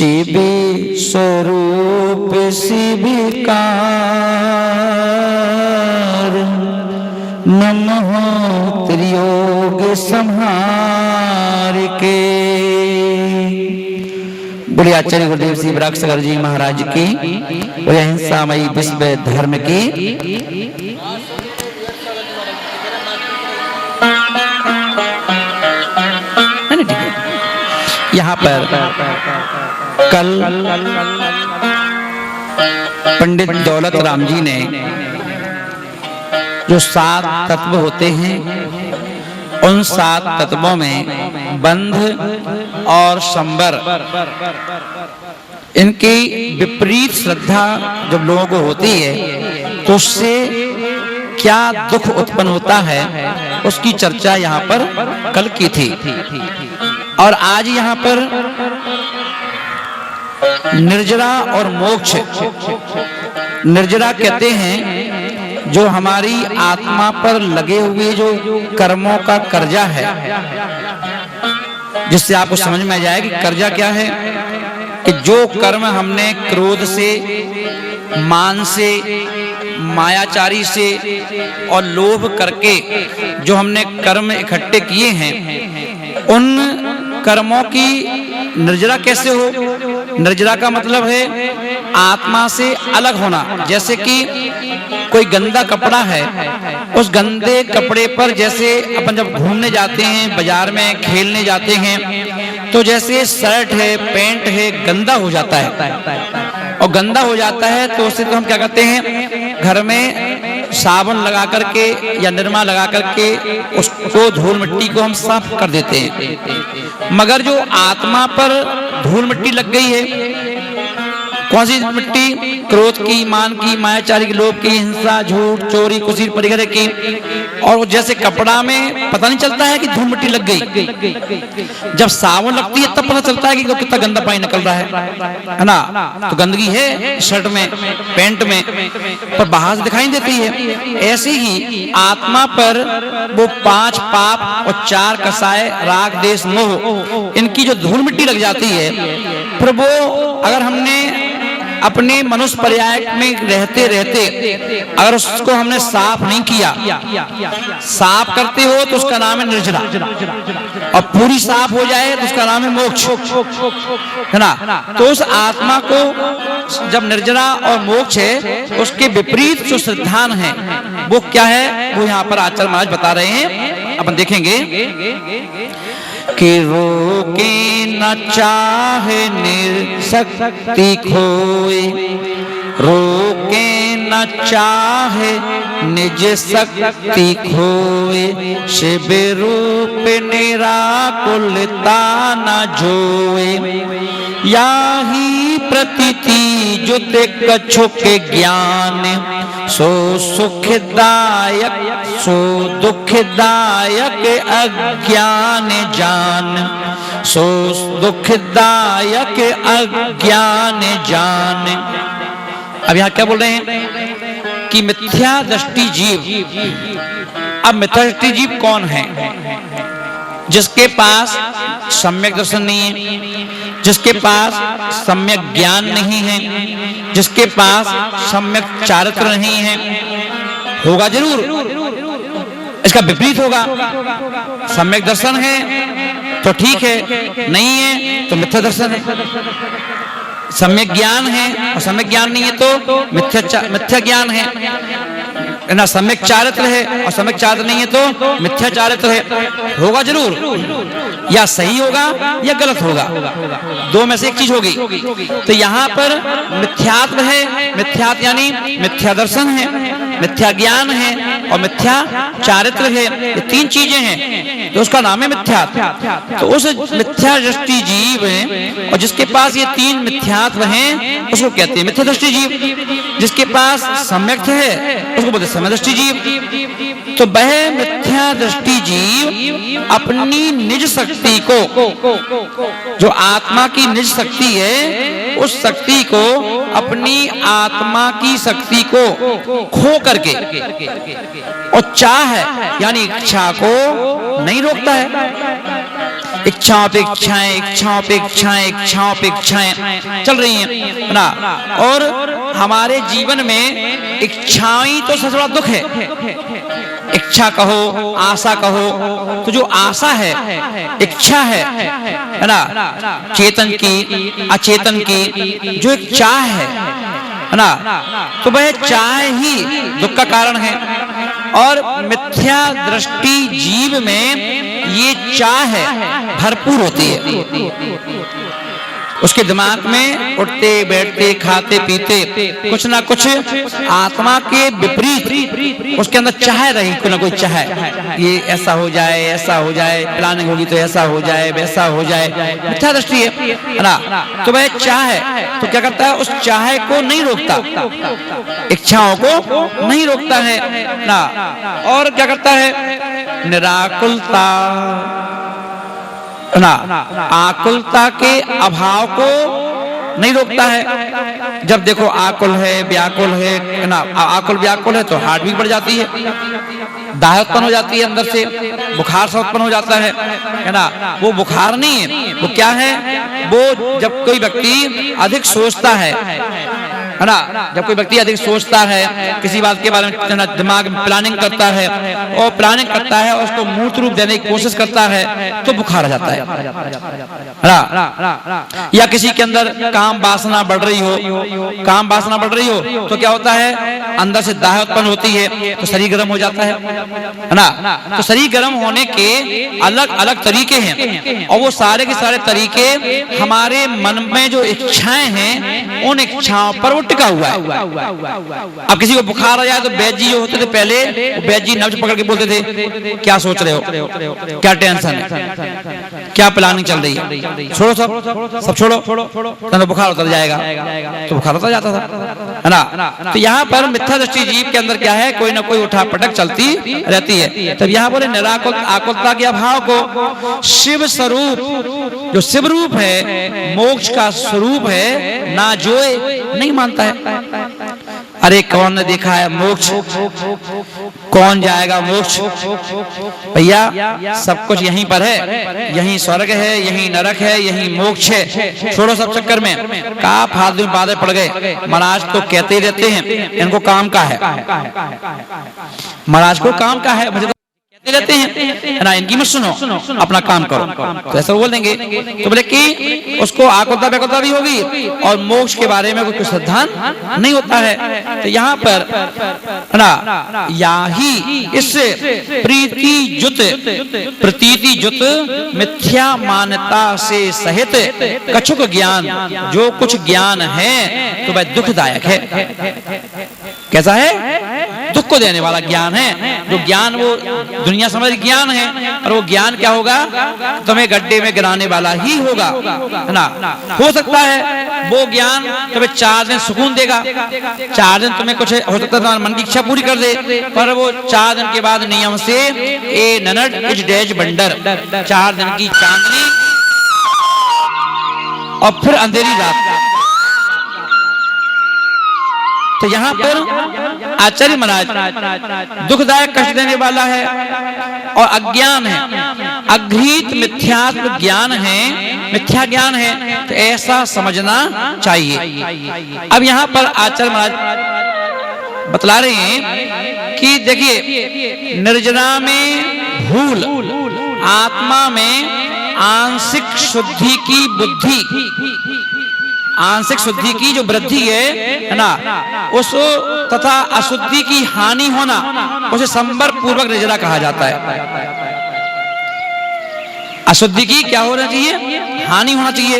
शिवे स्वरूप शिविकार नमः त्रियोग संहार के। बोलिए आचार्य गुरुदेव श्री वृक्षसागर जी महाराज की, बोलिए अहिंसामयी विश्व धर्म की। यहाँ पर कल पंडित दौलत राम जी ने जो 7 तत्व होते हैं, उन 7 तत्वों में बंध और संबर, इनकी विपरीत श्रद्धा जब लोगों को होती है तो उससे क्या दुख उत्पन्न होता है, उसकी चर्चा यहाँ पर कल की थी। और आज यहाँ पर निर्जरा और मोक्ष, निर्जरा कहते हैं जो हमारी आत्मा पर लगे हुए जो कर्मों का कर्जा है, जिससे आपको समझ में आ जाए कि कर्जा क्या है। कि जो कर्म हमने क्रोध से, मान से, मायाचारी से और लोभ करके जो हमने कर्म इकट्ठे किए हैं, उन कर्मों की निर्जरा कैसे हो। निर्जरा का मतलब है आत्मा से अलग होना। जैसे कि कोई गंदा कपड़ा है, उस गंदे कपड़े पर जैसे अपन जब घूमने जाते हैं, बाजार में खेलने जाते हैं, तो जैसे शर्ट है, पैंट है, गंदा हो जाता है। और गंदा हो जाता है तो उससे तो हम क्या करते हैं, घर में साबुन लगा करके या निरमा लगा करके उसको, धूल मिट्टी को हम साफ कर देते हैं। मगर जो आत्मा पर धूल मिट्टी लग गई है, कौन सी मिट्टी? क्रोध की, मान की, मायाचारी की, लोभ की, हिंसा, झूठ, चोरी, कुसीर, परिग्रह की। और जैसे कपड़ा में पता नहीं चलता है कि धूल मिट्टी लग गई, जब साबुन लगती है तब पता चलता है कि कितना गंदा पानी निकल रहा है ना। तो गंदगी है शर्ट में, पैंट में, पर बाहर से दिखाई देती है। ऐसे ही आत्मा पर वो 5 पाप और 4 कसाय, राग, देश, मोह, इनकी जो धूल मिट्टी लग जाती है, फिर वो अगर हमने अपने मनुष्य पर्याय में रहते रहते अगर उसको हमने साफ नहीं किया, साफ करते हो तो उसका नाम है निर्जरा, और पूरी साफ हो जाए तो उसका नाम है मोक्ष, है ना। तो उस आत्मा को जब निर्जरा और मोक्ष है, उसके विपरीत जो सिद्धांत है वो क्या है, वो यहाँ पर आचार्य महाराज बता रहे हैं। अपन देखेंगे कि रोके न चाहे निशक्ति खोए, रोके न चाहे निज शक्ति खोए, शिव रूप निराकुलता न जोए। याही प्रतीति जो ते कछु के ज्ञान, सो सुखदायक सो दुखदायक अज्ञान जान, सो दुखदायक अज्ञान जान। अब यहाँ क्या बोल रहे हैं कि मिथ्या दृष्टि जीव। अब मिथ्या दृष्टि जीव कौन है? जिसके पास सम्यक दर्शन नहीं है, जिसके पास सम्यक ज्ञान नहीं है, जिसके पास सम्यक चारित्र नहीं है। होगा जरूर, इसका विपरीत होगा। सम्यक दर्शन है तो ठीक है, नहीं है तो मिथ्या दर्शन है। सम्यक ज्ञान है और सम्यक ज्ञान नहीं है तो मिथ्या ज्ञान है ना। सम्यक चारित्र है और सम्यक चारित्र नहीं है तो मिथ्या चारित्र है। होगा जरूर, या सही होगा या गलत होगा, दो में से एक चीज होगी। तो यहाँ पर मिथ्यात्व है, मिथ्यात्व यानी मिथ्या दर्शन है, मिथ्या ज्ञान है और मिथ्या चारित्र है। ये 3 चीजें हैं तो उसका नाम है मिथ्यात्व। तो उस मिथ्या दृष्टि जीव है, और जिसके पास ये 3 मिथ्यात्व हैं उसको कहते हैं मिथ्या दृष्टि जीव। जिसके पास सम्यक है उसको बोलते सम्यक दृष्टि जीव। तो वह मिथ्या दृष्टि जीव अपनी निज शक्ति को, जो आत्मा की निज शक्ति है, उस शक्ति को, अपनी आत्मा की शक्ति को खो करके और चाह यानी इच्छा को नहीं रोकता है। इच्छाओं पे इच्छाएं, इच्छाओं पे इच्छाएं, इच्छाओं पे इच्छाएं चल रही हैं ना। और हमारे जीवन में इच्छाएं ही तो सबसे बड़ा दुख है। इच्छा कहो, आशा कहो, तो जो आशा है, इच्छा है ना, चेतन की अचेतन की जो एक चाह है ना, तो वह चाह ही दुख का कारण है। और मिथ्या दृष्टि जीव में ये चाह भरपूर होती है। उसके दिमाग में उठते बैठते खाते पीते कुछ ना कुछ आत्मा के विपरीत उसके अंदर चाह रही, कोई ना कोई चाह, ये ऐसा हो जाए, ऐसा हो जाए, प्लानिंग होगी तो ऐसा हो जाए, वैसा हो जाए, मिथ्या दृष्टि है ना। तो वह चाह है, तो क्या करता है, उस चाह को नहीं रोकता, इच्छाओं को नहीं रोकता है ना। और क्या करता है, निराकुलता ना, आकुलता के अभाव को नहीं रोकता है। जब देखो आकुल है, व्याकुल है ना, आकुल व्याकुल है तो हार्ट बीट बढ़ जाती है, दाह उत्पन्न हो जाती है, अंदर से बुखार सा उत्पन्न हो जाता है ना। वो बुखार नहीं है, वो क्या है, वो जब कोई व्यक्ति अधिक सोचता है ना, जब कोई व्यक्ति अधिक सोचता है, किसी बात के बारे में दिमाग में प्लानिंग करता है और प्लानिंग करता है और उसको मूर्त रूप देने की कोशिश करता है, तो बुखार आ जाता है ना। या किसी के अंदर काम वासना बढ़ रही हो, काम वासना बढ़ रही हो तो क्या होता है, अंदर से दाह उत्पन्न होती है, तो शरीर गर्म हो जाता है ना। तो शरीर गर्म होने के अलग अलग तरीके हैं और वो सारे के सारे तरीके हमारे मन में जो इच्छाएं हैं उन इच्छाओं पर वो टिका हुआ है। अब किसी को बुखार आ जाए तो वैद्य जी जो होते थे पहले, वैद्य जी नब्ज पकड़ के बोलते थे, क्या सोच रहे हो, क्या टेंशन है, क्या प्लानिंग चल रही है, छोड़ो सब छोड़ो, तो बुखार उतर जाएगा, तो बुखार उतर जाता था है ना। तो यहाँ पर मिथ्या दृष्टि जीव के अंदर क्या है, कोई ना कोई उठा पटक चलती रहती है। तब यहाँ बोले निराकुल आकुलता के अभाव को शिव स्वरूप, जो शिव रूप है, मोक्ष का स्वरूप है ना, जो नहीं मानता है। अरे कौन ने देखा है मोक्ष, कौन जाएगा मोक्ष, भैया सब कुछ यहीं पर है, यहीं स्वर्ग है, यहीं नरक है, यहीं मोक्ष है। छोड़ो सब चक्कर में, कहा फालतू में बातें पड़ गए। महाराज तो कहते ही रहते हैं, इनको काम का है, महाराज को काम का है, मुझे रहते हैं ना, इनकी मत सुनो, अपना काम करो, तो ऐसा बोल देंगे। तो बोले कि उसको आकुलता व्याकुलता भी होगी और मोक्ष के बारे में कोई श्रद्धा नहीं होता है। तो यहाँ पर ना, याही इस प्रीति जुत प्रतीति जुत मिथ्या मान्यता से सहित कछुक ज्ञान, जो कुछ ज्ञान है तो वह दुखदायक है। कैसा है, दुख को देने वाला ज्ञान है। जो ज्ञान वो दुनिया समझ ज्ञान है, और वो ज्ञान क्या होगा, तुम्हें गड्ढे में गिराने वाला ही होगा है ना। हो सकता है वो ज्ञान तुम्हें 4 दिन सुकून देगा, 4 दिन तुम्हें कुछ हो सकता है तुम्हारे मन की इच्छा पूरी कर दे, पर वो 4 दिन के बाद नियम से ए ननट इज डैश बंडर, 4 दिन की चांदनी और फिर अंधेरी रात। तो यहाँ पर आचार्य महाराज दुखदायक कष्ट देने वाला है और अज्ञान है, अघृत मिथ्यात्व ज्ञान है, मिथ्या ज्ञान है, तो ऐसा समझना चाहिए। अब यहाँ पर आचार्य महाराज बतला रहे हैं कि देखिए, निर्जना में भूल, आत्मा में आंशिक शुद्धि की बुद्धि, आंशिक शुद्धि की जो वृद्धि है ना, उस तथा अशुद्धि की हानि होना, उसे संवर पूर्वक निर्जरा कहा जाता है। अशुद्धि की क्या होना चाहिए, हानि होना चाहिए,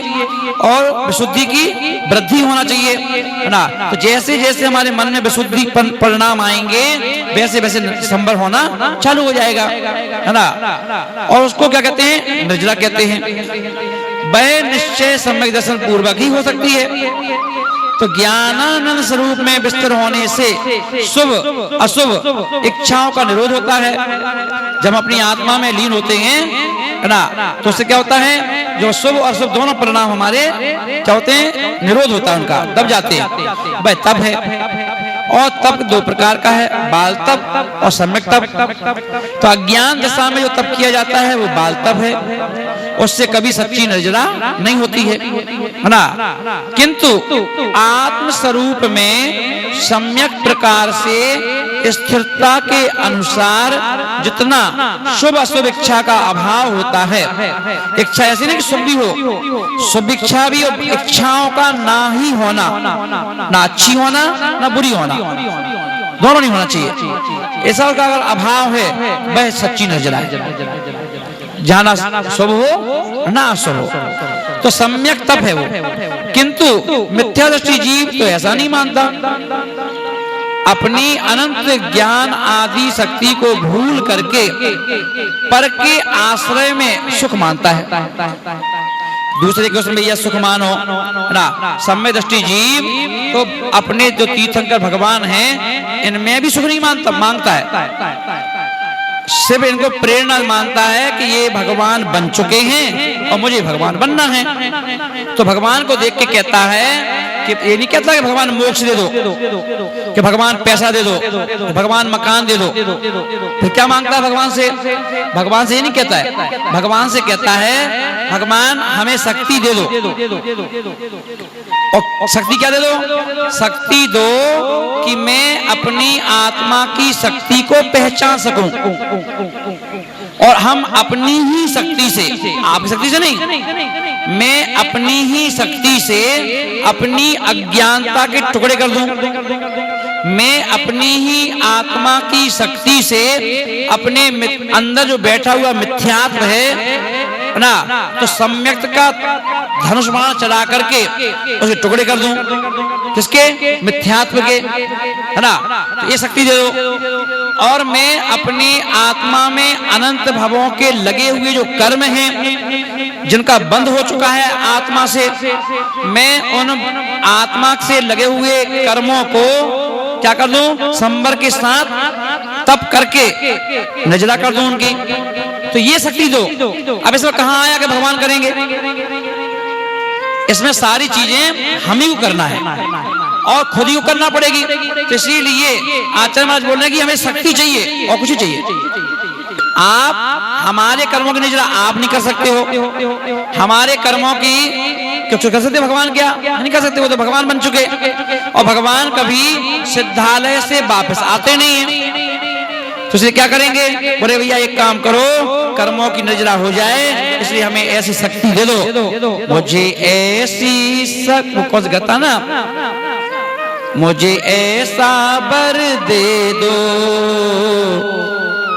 और विशुद्धि की वृद्धि होना चाहिए है ना। तो जैसे जैसे हमारे मन में विशुद्धि परिणाम आएंगे, वैसे वैसे संवर होना चालू हो जाएगा है ना। और उसको क्या कहते हैं, निर्जरा कहते हैं। वह निश्चय सम्यक दर्शन पूर्वक ही हो सकती है। तो ज्ञानानंद स्वरूप में विस्तर होने से शुभ अशुभ इच्छाओं का निरोध होता है। जब अपनी आत्मा में लीन होते हैं ना, तो उससे क्या होता है, जो शुभ और शुभ दोनों परिणाम हमारे क्या होते हैं, निरोध होता है, उनका दब जाते हैं। वह तप है, और तप 2 प्रकार का है, बाल तप और सम्यक तप। तो अज्ञान दशा में जो तप किया जाता है वो बाल तप है, उससे कभी सच्ची निर्जरा नहीं होती है ना। किंतु आत्म स्वरूप में सम्यक प्रकार से स्थिरता के अनुसार जितना शुभ अशुभ इच्छा का अभाव होता है, इच्छा ऐसी नहीं कि शुभ भी हो, शुभ इच्छा भी और इच्छाओं का ना ही होना, ना अच्छी होना ना बुरी होना, दोनों नहीं होना चाहिए, ऐसा का अगर अभाव है वह सच्ची निर्जरा है। जहां ना शुभ हो ना अशुभ हो तो सम्यक तप है वो। किंतु मिथ्या दृष्टि जीव तो ऐसा नहीं मानता, अपनी अनंत ज्ञान आदि शक्ति को भूल करके पर के आश्रय में सुख मानता है। दूसरे के उसमें यह सुख मानो ना, सम्य दृष्टि जीव तो अपने जो तीर्थंकर भगवान हैं इनमें भी सुख नहीं मांगता है, सिर्फ इनको प्रेरणा मानता है कि ये भगवान बन चुके हैं और मुझे भगवान बनना है। तो भगवान को देख के कहता है कि ये नहीं कहता कि भगवान मोक्ष दे दो, कि भगवान पैसा दे दो, भगवान मकान दे दो, फिर क्या मांगता है भगवान से? भगवान से ये नहीं कहता है, भगवान से कहता है भगवान हमें शक्ति दे दो। और शक्ति क्या दे दो? शक्ति दो कि मैं अपनी आत्मा की शक्ति को पहचान सकूं और हम अपनी ही शक्ति से, आपकी शक्ति से नहीं, मैं अपनी ही शक्ति से अपनी अज्ञानता के टुकड़े कर दूं, मैं अपनी ही आत्मा की शक्ति से अपने अंदर जो बैठा हुआ मिथ्यात्व है ना, तो सम्यक्त का धनुष बाण चला करके उसे टुकड़े कर दूं, किसके? मिथ्यात्व के, है ना। तो ये शक्ति दे दो और मैं अपनी आत्मा में अनंत भवों के लगे हुए जो कर्म हैं जिनका बंध हो चुका है आत्मा से, मैं उन आत्मा से लगे हुए कर्मों को क्या कर दूं? संबर के साथ तप करके निर्जरा कर दूं उनकी। तो ये शक्ति दो। अब इसमें कहां आया कि भगवान करेंगे? इसमें सारी चीजें हम ही को करना है और खुद ही करना पड़ेगी। तो इसीलिए आचार्य महाराज बोल रहे हैं कि हमें शक्ति चाहिए और कुछ ही चाहिए। आप हमारे कर्मों की निर्जरा आप नहीं कर सकते हो, हमारे कर्मों की क्यों कर सकते? भगवान क्या नहीं कर सकते? वो तो भगवान बन चुके और भगवान कभी सिद्धालय से वापस आते नहीं है। तो इसलिए क्या करेंगे? बोले भैया एक काम करो, कर्मों की निर्जरा हो जाए, इसलिए हमें ऐसी शक्ति दे दो, मुझे ऐसी शक्ति, कौन सा गाता ना, मुझे ऐसा वर दे दो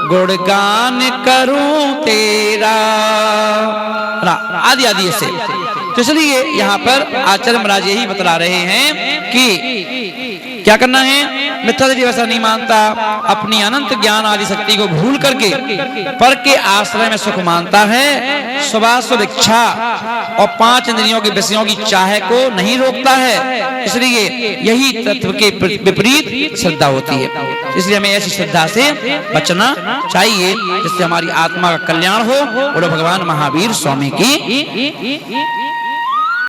गुणगान करूं तेरा, आदि आदि ऐसे। तो इसलिए यहाँ पर आचार्य महाराज यही बतला रहे हैं कि क्या करना है? मिथ्या दृष्टि वैसा नहीं मानता, अपनी अनंत ज्ञान आदि शक्ति को भूल करके पर के आश्रय में सुख मानता है, शुभाशुभ इच्छा और 5 इंद्रियों के विषयों की चाह को नहीं रोकता है। इसलिए यही तत्व के विपरीत श्रद्धा होती है। इसलिए हमें ऐसी श्रद्धा से बचना चाहिए जिससे हमारी आत्मा का कल्याण हो। बोलो भगवान महावीर स्वामी की।